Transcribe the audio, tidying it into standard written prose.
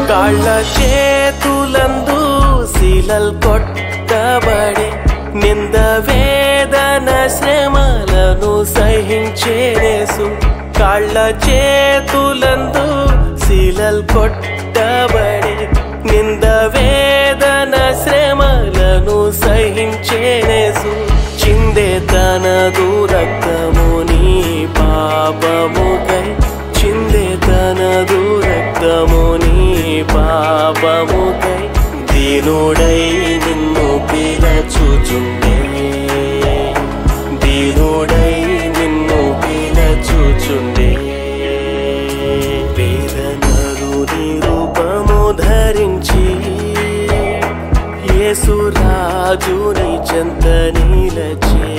కాళ్ళ చేతులందు శీలల్ కొట్టబడే నింద వేదన శ్రమలను సహించేసు కాళ్ళ చేతులందు శీలల్ కొట్టబడే నింద వేదన శ్రమలను సహించేసు చిందే తనదు రక్తము నీ పాపముకై చిందే తనదు రక్తము నీ పాపముకై దీనుడై నిన్ను పిలచుచుండే దీనుడై నిన్ను పిలచుచుండే వేదనరు నిరూపము ధరించి యేసు రాజుని చెంత నిలచే